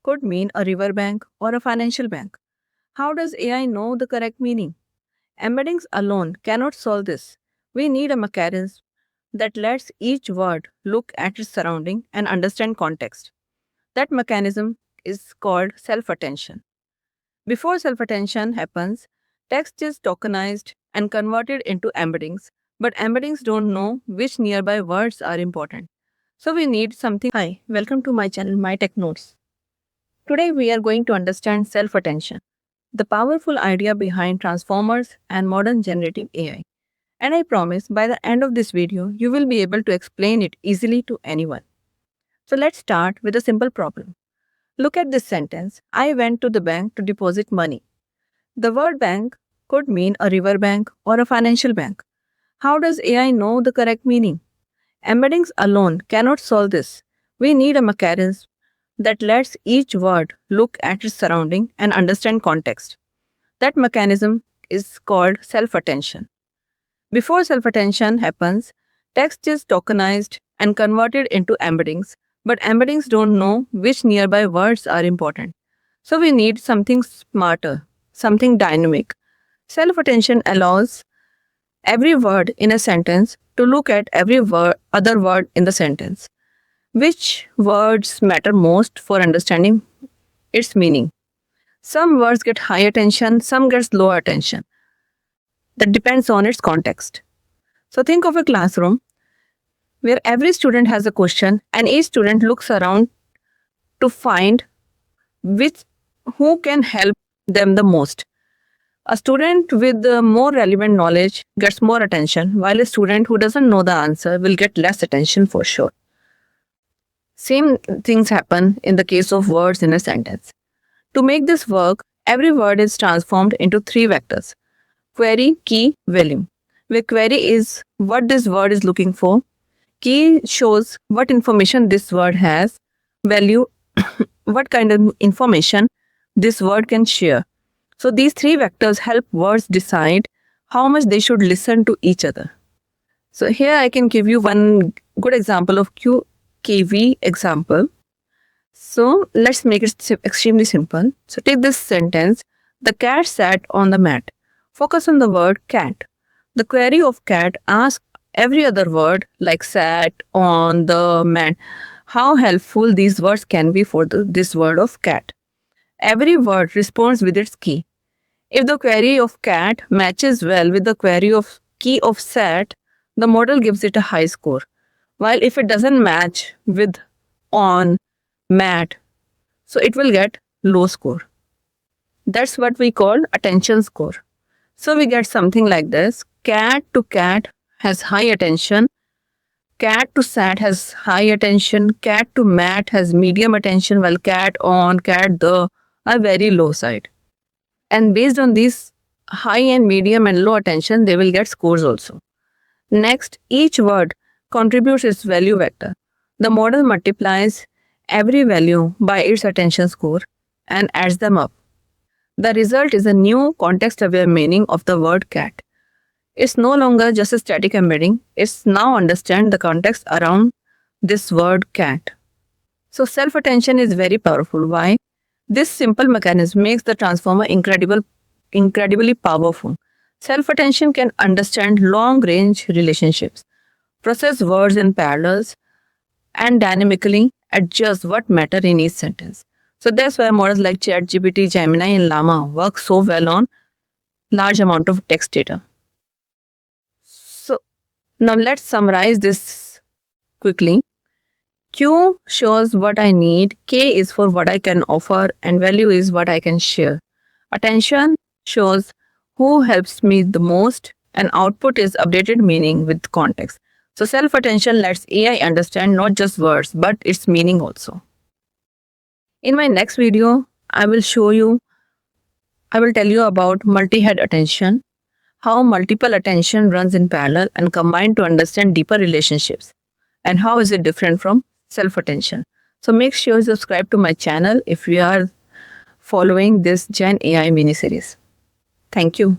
could mean a river bank or a financial bank. How does AI know the correct meaning? Embeddings alone cannot solve this. We need a mechanism that lets each word look at its surrounding and understand context. That mechanism is called self attention. Before self attention happens, text is tokenized and converted into embeddings, but embeddings don't know which nearby words are important. So we need something. Hi, welcome to my channel, My Tech Notes. Today we are going to understand self attention, the powerful idea behind transformers and modern generative AI. And I promise by the end of this video, you will be able to explain it easily to anyone. So let's start with a simple problem. Look at this sentence. I went to the bank to deposit money. The word bank could mean a river bank or a financial bank. How does AI know the correct meaning? Embeddings alone cannot solve this. We need a mechanism that lets each word look at its surrounding and understand context. That mechanism is called self-attention. Before self-attention happens, text is tokenized and converted into embeddings, but embeddings don't know which nearby words are important. So we need something smarter, something dynamic. Self-attention allows every word in a sentence to look at every other word in the sentence. Which words matter most for understanding its meaning? Some words get high attention, some get low attention. That depends on its context. So think of a classroom where every student has a question and each student looks around to find who can help them the most. A student with more relevant knowledge gets more attention, while a student who doesn't know the answer will get less attention for sure. Same things happen in the case of words in a sentence. To make this work, every word is transformed into three vectors: query, key, value. Where query is what this word is looking for, key shows what information this word has, value what kind of information this word can share. So these three vectors help words decide how much they should listen to each other. So here I can give you one good example of QKV example. So let's make it extremely simple. So take this sentence: the cat sat on the mat. Focus on the word cat. The query of cat asks every other word like sat, on, the, mat, how helpful these words can be for this word of cat. Every word responds with its key. If the query of cat matches well with the query of key of sat, the model gives it a high score. While if it doesn't match with on, mat, so it will get low score. That's what we call attention score. So we get something like this: cat to cat has high attention, cat to sat has high attention, cat to mat has medium attention, while cat on, cat the are very low side. And based on these high and medium and low attention, they will get scores also. Next, each word contributes its value vector. The model multiplies every value by its attention score and adds them up. The result is a new context-aware meaning of the word cat. It's no longer just a static embedding. It's now understand the context around this word cat. So self-attention is very powerful. Why? This simple mechanism makes the transformer incredibly powerful. Self-attention can understand long-range relationships, process words in parallels, and dynamically adjust what matter in each sentence. So that's why models like ChatGPT, Gemini, and Llama work so well on large amount of text data. So now let's summarize this quickly. Q shows what I need, K is for what I can offer, and value is what I can share. Attention shows who helps me the most, and output is updated meaning with context. So self-attention lets AI understand not just words, but its meaning also. In my next video, I will tell you about multi-head attention, how multiple attention runs in parallel and combined to understand deeper relationships, and how is it different from self-attention. So make sure you subscribe to my channel if you are following this Gen AI mini series. Thank you.